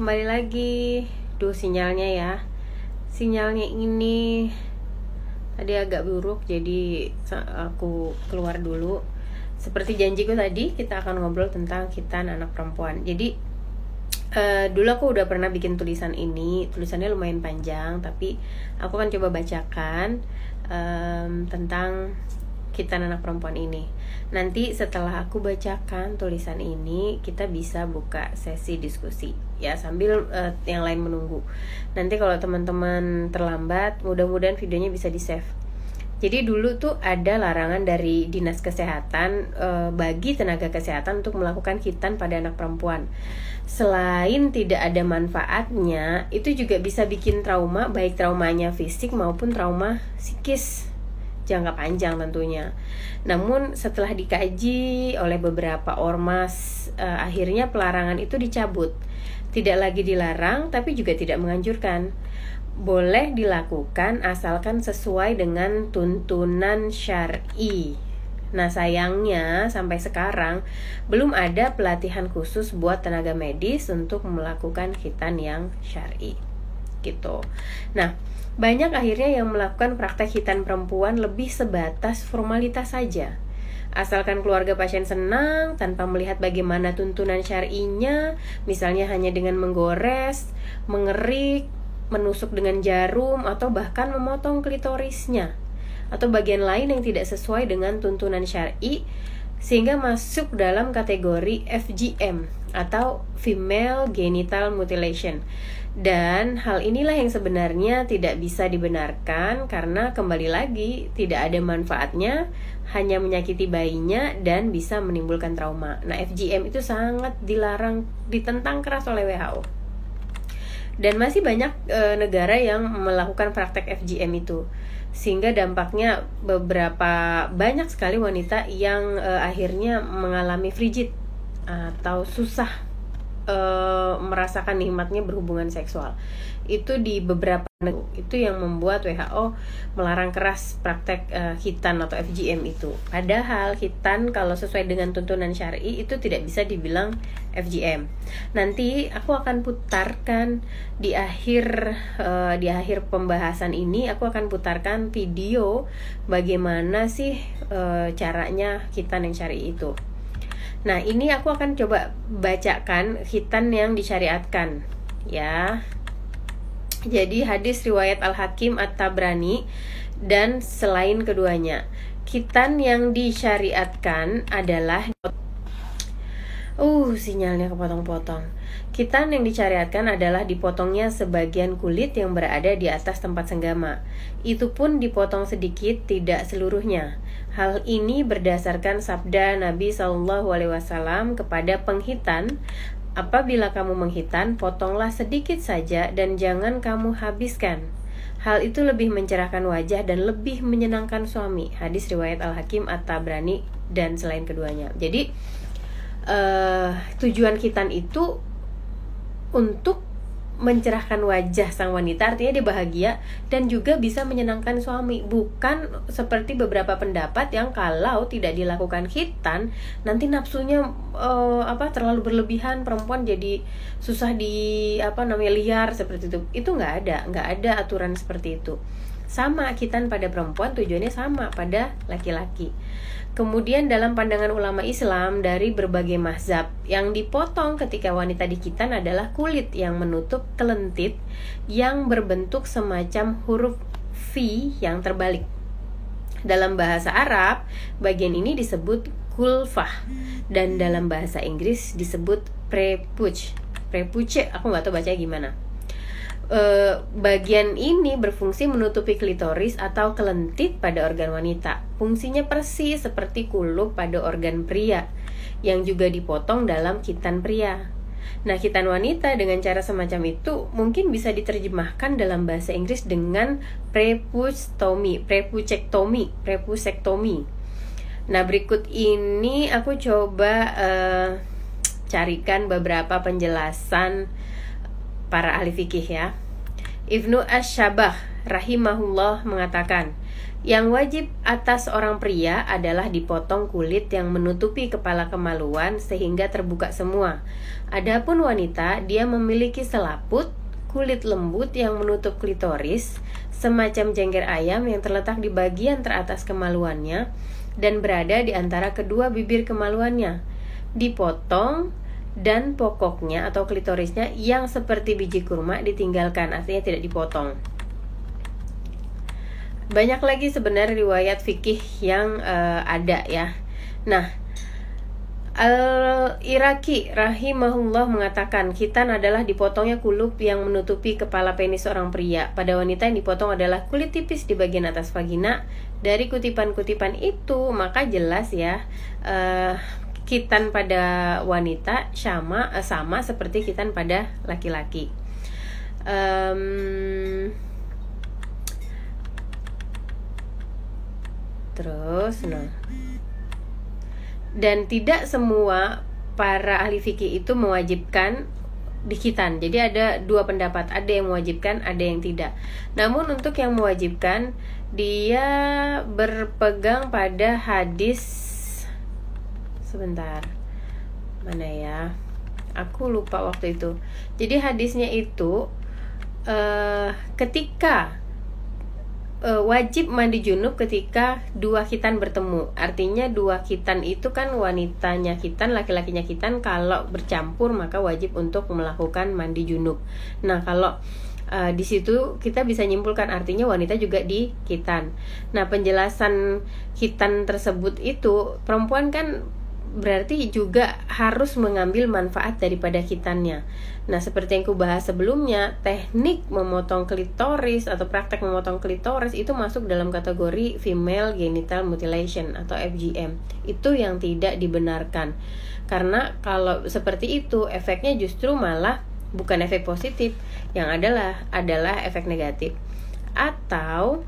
kembali lagi. Sinyalnya ya. Sinyalnya ini tadi agak buruk, jadi aku keluar dulu. Seperti janjiku tadi, kita akan ngobrol tentang khitan anak perempuan. Jadi dulu aku udah pernah bikin tulisan ini. Tulisannya lumayan panjang, tapi aku akan coba bacakan tentang khitan anak perempuan ini. Nanti setelah aku bacakan tulisan ini, kita bisa buka sesi diskusi ya, sambil yang lain menunggu. Nanti kalau teman-teman terlambat, mudah-mudahan videonya bisa di-save. Jadi dulu tuh ada larangan dari Dinas Kesehatan bagi tenaga kesehatan untuk melakukan khitan pada anak perempuan. Selain tidak ada manfaatnya, itu juga bisa bikin trauma, baik traumanya fisik maupun trauma psikis jangka panjang tentunya. Namun setelah dikaji oleh beberapa ormas, akhirnya pelarangan itu dicabut. Tidak lagi dilarang, tapi juga tidak menganjurkan. Boleh dilakukan asalkan sesuai dengan tuntunan syar'i. Nah, sayangnya sampai sekarang belum ada pelatihan khusus buat tenaga medis untuk melakukan khitan yang syar'i gitu. Nah, banyak akhirnya yang melakukan praktek khitan perempuan lebih sebatas formalitas saja. Asalkan keluarga pasien senang tanpa melihat bagaimana tuntunan syar'inya, misalnya hanya dengan menggores, mengerik, menusuk dengan jarum, atau bahkan memotong klitorisnya atau bagian lain yang tidak sesuai dengan tuntunan syar'i, sehingga masuk dalam kategori FGM atau Female Genital Mutilation. Dan hal inilah yang sebenarnya tidak bisa dibenarkan karena kembali lagi tidak ada manfaatnya, hanya menyakiti bayinya dan bisa menimbulkan trauma. Nah, FGM itu sangat dilarang, ditentang keras oleh WHO. Dan masih banyak negara yang melakukan praktek FGM itu, sehingga dampaknya banyak sekali wanita yang akhirnya mengalami frigid atau susah merasakan nikmatnya berhubungan seksual. Itu di beberapa negara, itu yang membuat WHO melarang keras praktek khitan atau FGM itu. Padahal khitan kalau sesuai dengan tuntunan syar'i itu tidak bisa dibilang FGM. Nanti aku akan putarkan di akhir pembahasan ini, aku akan putarkan video bagaimana sih caranya khitan yang syar'i itu. Nah, ini aku akan coba bacakan khitan yang disyariatkan ya. Jadi hadis riwayat Al-Hakim At-Tabrani dan selain keduanya. Khitan yang disyariatkan adalah sinyalnya kepotong-potong. Khitan yang disyariatkan adalah dipotongnya sebagian kulit yang berada di atas tempat senggama. Itu pun dipotong sedikit, tidak seluruhnya. Hal ini berdasarkan sabda Nabi SAW kepada penghitan, apabila kamu menghitan, potonglah sedikit saja dan jangan kamu habiskan. Hal itu lebih mencerahkan wajah dan lebih menyenangkan suami. Hadis riwayat Al-Hakim At-Tabrani dan selain keduanya. Jadi tujuan khitan itu untuk mencerahkan wajah sang wanita, artinya dia bahagia dan juga bisa menyenangkan suami. Bukan seperti beberapa pendapat yang kalau tidak dilakukan khitan nanti nafsunya terlalu berlebihan, perempuan jadi susah liar seperti itu. Itu nggak ada aturan seperti itu. Sama, khitan pada perempuan tujuannya sama pada laki-laki. Kemudian dalam pandangan ulama Islam dari berbagai mazhab, yang dipotong ketika wanita dikhitan adalah kulit yang menutup kelentit yang berbentuk semacam huruf V yang terbalik. Dalam bahasa Arab, bagian ini disebut kulfah, dan dalam bahasa Inggris disebut prepuce. Aku nggak tahu bacanya gimana. Bagian ini berfungsi menutupi klitoris atau kelentit pada organ wanita. Fungsinya persis seperti kulup pada organ pria yang juga dipotong dalam khitan pria. Nah, khitan wanita dengan cara semacam itu mungkin bisa diterjemahkan dalam bahasa Inggris dengan prepusectomy. Nah, berikut ini aku coba carikan beberapa penjelasan para ahli fikih ya. Ibnu Asy-Syabah rahimahullah mengatakan, yang wajib atas orang pria adalah dipotong kulit yang menutupi kepala kemaluan sehingga terbuka semua. Adapun wanita, dia memiliki selaput kulit lembut yang menutup klitoris, semacam jengger ayam yang terletak di bagian teratas kemaluannya dan berada di antara kedua bibir kemaluannya. Dipotong dan pokoknya atau klitorisnya yang seperti biji kurma ditinggalkan, artinya tidak dipotong. Banyak lagi sebenarnya riwayat fikih yang ada ya. Nah, Al-Iraqi rahimahullah mengatakan, khitan adalah dipotongnya kulup yang menutupi kepala penis seorang pria. Pada wanita yang dipotong adalah kulit tipis di bagian atas vagina. Dari kutipan-kutipan itu maka jelas ya, khitan pada wanita sama seperti khitan pada laki-laki. Terus dan tidak semua para ahli fikih itu mewajibkan dikhitan. Jadi ada dua pendapat, ada yang mewajibkan, ada yang tidak. Namun untuk yang mewajibkan, dia berpegang pada hadis, sebentar, mana ya, aku lupa waktu itu. Jadi hadisnya itu ketika wajib mandi junub ketika dua khitan bertemu. Artinya dua khitan itu kan wanitanya khitan, laki-lakinya khitan. Kalau bercampur maka wajib untuk melakukan mandi junub. Nah, kalau di situ kita bisa nyimpulkan artinya wanita juga di khitan. Nah, penjelasan khitan tersebut itu perempuan kan berarti juga harus mengambil manfaat daripada khitannya. Nah, seperti yang aku bahas sebelumnya, teknik memotong klitoris atau praktek memotong klitoris itu masuk dalam kategori female genital mutilation atau FGM. Itu yang tidak dibenarkan. Karena kalau seperti itu efeknya justru malah bukan efek positif, yang adalah efek negatif. Atau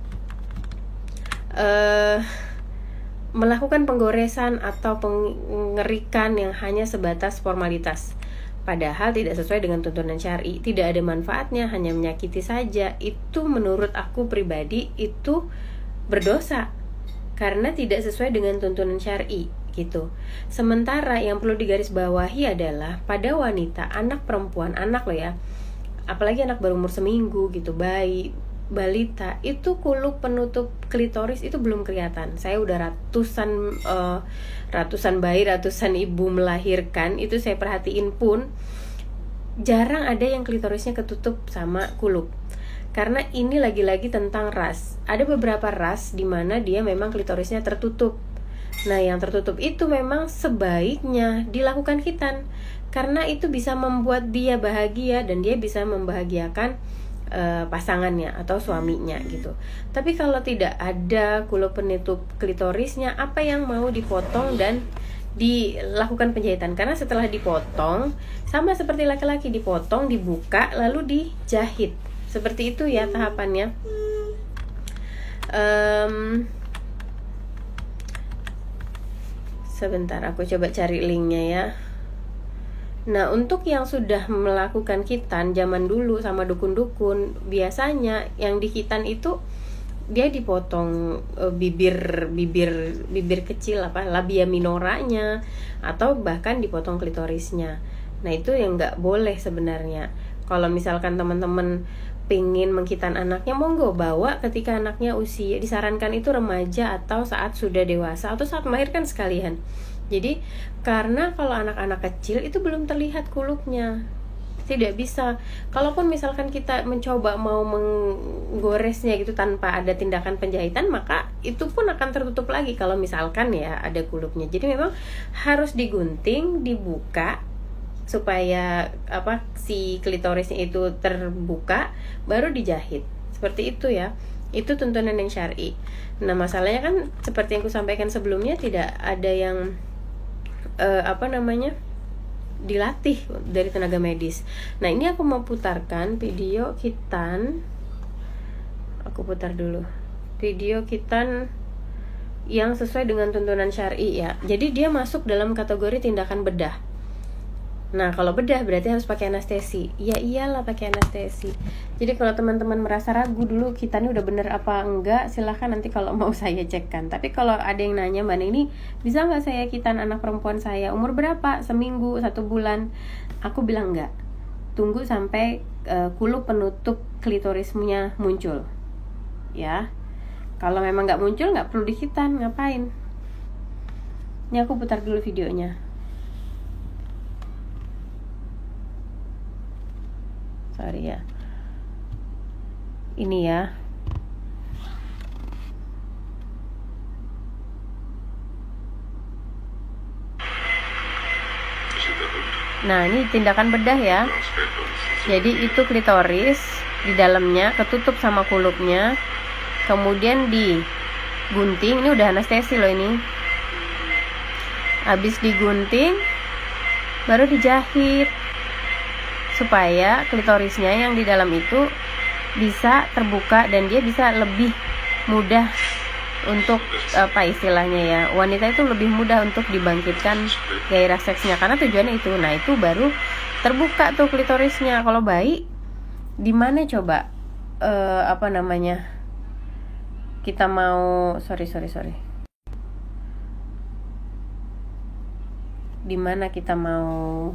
melakukan penggoresan atau pengerikan yang hanya sebatas formalitas, padahal tidak sesuai dengan tuntunan syar'i, tidak ada manfaatnya, hanya menyakiti saja. Itu menurut aku pribadi itu berdosa karena tidak sesuai dengan tuntunan syar'i gitu. Sementara yang perlu digarisbawahi adalah pada wanita, anak perempuan, anak loh ya, apalagi anak berumur seminggu gitu, bayi, balita, itu kulup penutup klitoris itu belum kelihatan. Saya udah ratusan bayi, ratusan ibu melahirkan, itu saya perhatiin pun jarang ada yang klitorisnya ketutup sama kulup. Karena ini lagi-lagi tentang ras. Ada beberapa ras di mana dia memang klitorisnya tertutup. Nah, yang tertutup itu memang sebaiknya dilakukan khitan, karena itu bisa membuat dia bahagia dan dia bisa membahagiakan pasangannya atau suaminya gitu. Tapi kalau tidak ada kulup penutup klitorisnya, apa yang mau dipotong dan dilakukan penjahitan? Karena setelah dipotong sama seperti laki-laki, dipotong, dibuka, lalu dijahit. Seperti itu ya tahapannya. Sebentar, aku coba cari linknya ya. Nah, untuk yang sudah melakukan khitan zaman dulu sama dukun-dukun, biasanya yang di khitan itu dia dipotong bibir kecil, labia minoranya, atau bahkan dipotong klitorisnya. Nah, itu yang nggak boleh sebenarnya. Kalau misalkan teman-teman pengen mengkhitan anaknya, monggo bawa ketika anaknya usia, disarankan itu remaja atau saat sudah dewasa atau saat melahirkan sekalian. Jadi karena kalau anak-anak kecil itu belum terlihat kulupnya, tidak bisa. Kalaupun misalkan kita mencoba mau menggoresnya gitu tanpa ada tindakan penjahitan, maka itu pun akan tertutup lagi kalau misalkan ya ada kulupnya. Jadi memang harus digunting, dibuka supaya si klitorisnya itu terbuka, baru dijahit. Seperti itu ya. Itu tuntunan yang syar'i. Nah, masalahnya kan seperti yang aku sampaikan sebelumnya, tidak ada yang dilatih dari tenaga medis. Nah, ini aku mau putarkan video khitan. Aku putar dulu video khitan yang sesuai dengan tuntunan syar'i ya. Jadi dia masuk dalam kategori tindakan bedah. Nah, kalau bedah berarti harus pakai anestesi. Ya iyalah pakai anestesi. Jadi kalau teman-teman merasa ragu dulu kitannya udah bener apa enggak, silahkan nanti kalau mau saya cekkan. Tapi kalau ada yang nanya, Mbak ini bisa nggak saya kitan anak perempuan saya? Umur berapa? Seminggu, 1 bulan? Aku bilang enggak. Tunggu sampai kulup penutup klitorisnya muncul. Ya. Kalau memang nggak muncul, nggak perlu dikitan. Ngapain? Ini aku putar dulu videonya. Sorry ya. Ini ya. Nah, ini tindakan bedah ya. Jadi itu klitoris, di dalamnya ketutup sama kulupnya. Kemudian digunting, ini udah anestesi loh ini. Habis digunting baru dijahit supaya klitorisnya yang di dalam itu bisa terbuka dan dia bisa lebih mudah untuk apa istilahnya ya, wanita itu lebih mudah untuk dibangkitkan gairah seksnya karena tujuannya itu. Nah itu baru terbuka tuh klitorisnya. Kalau bayi di mana coba apa namanya kita mau sorry di mana kita mau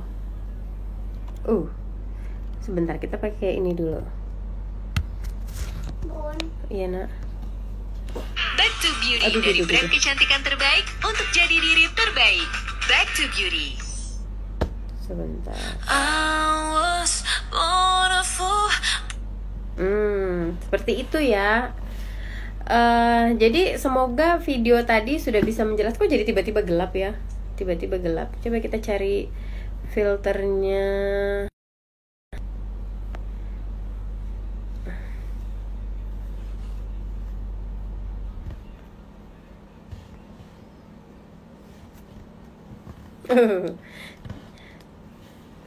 sebentar kita pakai ini dulu. Iya nak. Back to Beauty dari brand kecantikan terbaik untuk jadi diri terbaik. Back to Beauty. Sebentar. Seperti itu ya. Jadi semoga video tadi sudah bisa menjelaskan. Kok jadi tiba-tiba gelap ya? Tiba-tiba gelap. Coba kita cari filternya.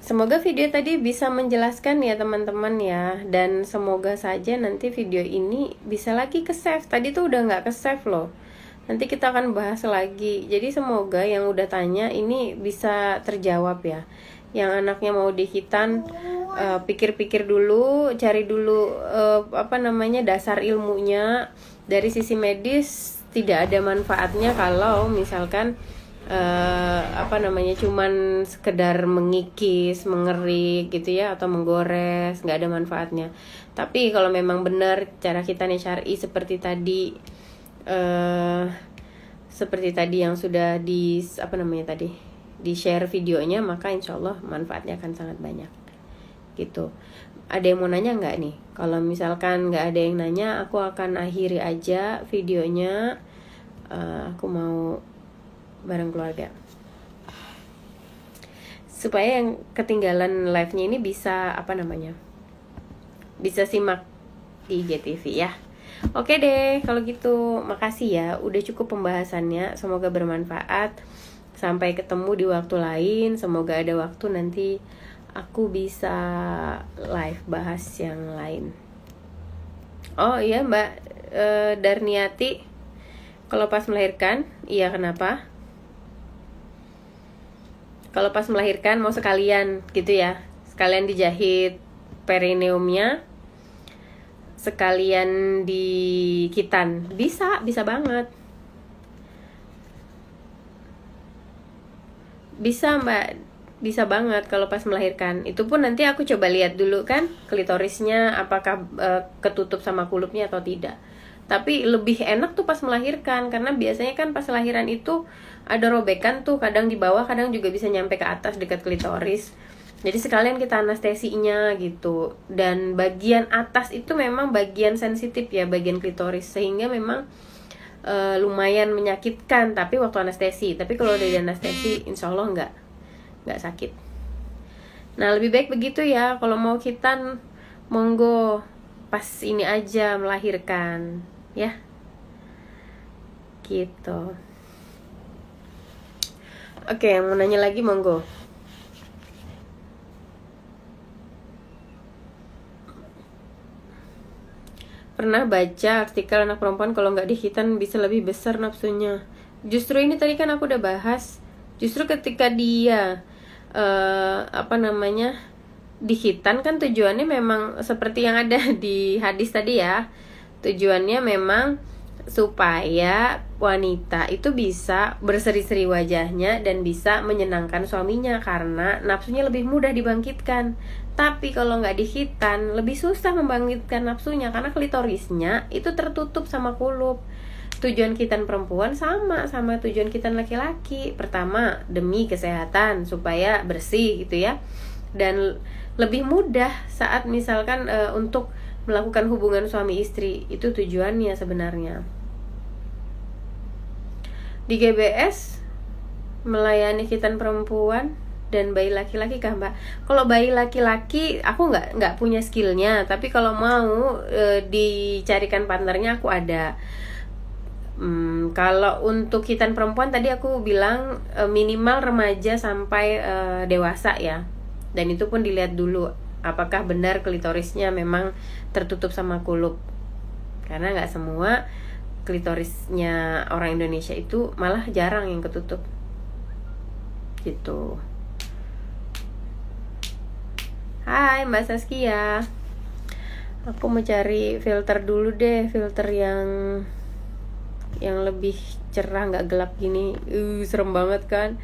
Semoga video tadi bisa menjelaskan ya teman-teman ya. Dan semoga saja nanti video ini bisa lagi ke-save. Tadi tuh udah gak ke-save loh. Nanti kita akan bahas lagi. Jadi semoga yang udah tanya ini bisa terjawab ya. Yang anaknya mau dikitan, pikir-pikir dulu, cari dulu apa namanya dasar ilmunya. Dari sisi medis tidak ada manfaatnya kalau misalkan apa namanya cuman sekedar mengikis, mengerik gitu ya, atau menggores, nggak ada manfaatnya. Tapi kalau memang benar cara kitannya syar'i seperti tadi yang sudah di apa namanya tadi di share videonya, maka insyaallah manfaatnya akan sangat banyak gitu. Ada yang mau nanya nggak nih? Kalau misalkan nggak ada yang nanya, aku akan akhiri aja videonya. Aku mau bareng keluarga supaya yang ketinggalan live-nya ini bisa apa namanya bisa simak di IGTV ya. Oke deh kalau gitu, makasih ya udah cukup pembahasannya, semoga bermanfaat. Sampai ketemu di waktu lain, semoga ada waktu nanti aku bisa live bahas yang lain. Oh iya Mbak Darniati, kalau pas melahirkan iya kenapa? Kalau pas melahirkan mau sekalian gitu ya, sekalian dijahit perineumnya, sekalian dikitan, bisa banget. Bisa Mbak, bisa banget kalau pas melahirkan. Itu pun nanti aku coba lihat dulu kan klitorisnya apakah ketutup sama kulupnya atau tidak. Tapi lebih enak tuh pas melahirkan, karena biasanya kan pas lahiran itu ada robekan tuh, kadang di bawah, kadang juga bisa nyampe ke atas dekat klitoris. Jadi sekalian kita anestesinya gitu. Dan bagian atas itu memang bagian sensitif ya, bagian klitoris, sehingga memang lumayan menyakitkan tapi waktu anestesi. Tapi kalau udah di anestesi insya Allah nggak sakit. Nah lebih baik begitu ya. Kalau mau kitan monggo pas ini aja melahirkan ya gitu. Oke, yang mau nanya lagi monggo. Pernah baca artikel anak perempuan kalau nggak dikitan bisa lebih besar nafsunya. Justru ini tadi kan aku udah bahas. Justru ketika dia di khitan kan tujuannya memang seperti yang ada di hadis tadi ya. Tujuannya memang supaya wanita itu bisa berseri-seri wajahnya dan bisa menyenangkan suaminya, karena nafsunya lebih mudah dibangkitkan. Tapi kalau nggak di khitan lebih susah membangkitkan nafsunya, karena klitorisnya itu tertutup sama kulub. Tujuan khitan perempuan sama tujuan khitan laki-laki. Pertama, demi kesehatan supaya bersih gitu ya, dan lebih mudah saat misalkan untuk melakukan hubungan suami istri. Itu tujuannya sebenarnya. Di GBS melayani khitan perempuan dan bayi laki-laki kah Mbak? Kalau bayi laki-laki aku nggak punya skillnya, tapi kalau mau dicarikan partnernya aku ada. Kalau untuk khitan perempuan tadi aku bilang minimal remaja sampai dewasa ya. Dan itu pun dilihat dulu apakah benar klitorisnya memang tertutup sama kulub. Karena nggak semua klitorisnya orang Indonesia itu malah jarang yang ketutup gitu. Hai Mbak Saskia, aku mau cari filter dulu deh, filter yang lebih cerah, nggak gelap gini. Serem banget kan.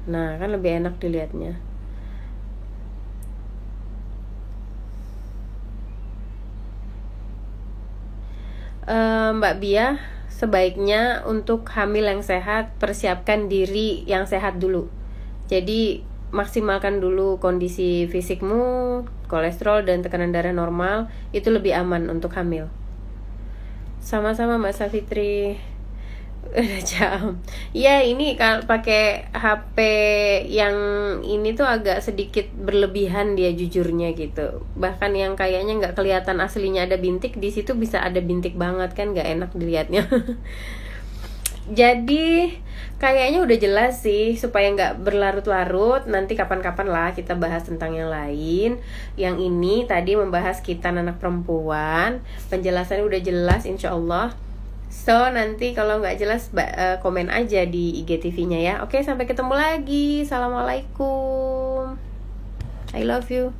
Nah kan lebih enak dilihatnya. Mbak Bia, sebaiknya untuk hamil yang sehat, persiapkan diri yang sehat dulu. Jadi maksimalkan dulu kondisi fisikmu, kolesterol dan tekanan darah normal, itu lebih aman untuk hamil. Sama-sama Mbak Safitri. Udah jam. Ya ini kalau pakai HP yang ini tuh agak sedikit berlebihan dia jujurnya gitu. Bahkan yang kayaknya nggak kelihatan aslinya ada bintik, di situ bisa ada bintik banget kan, nggak enak dilihatnya. Jadi kayaknya udah jelas sih, supaya nggak berlarut-larut. Nanti kapan-kapan lah kita bahas tentang yang lain. Yang ini tadi membahas khitan anak perempuan, penjelasannya udah jelas insya Allah. So nanti kalau nggak jelas komen aja di IGTV-nya ya. Oke, sampai ketemu lagi. Assalamualaikum. I love you.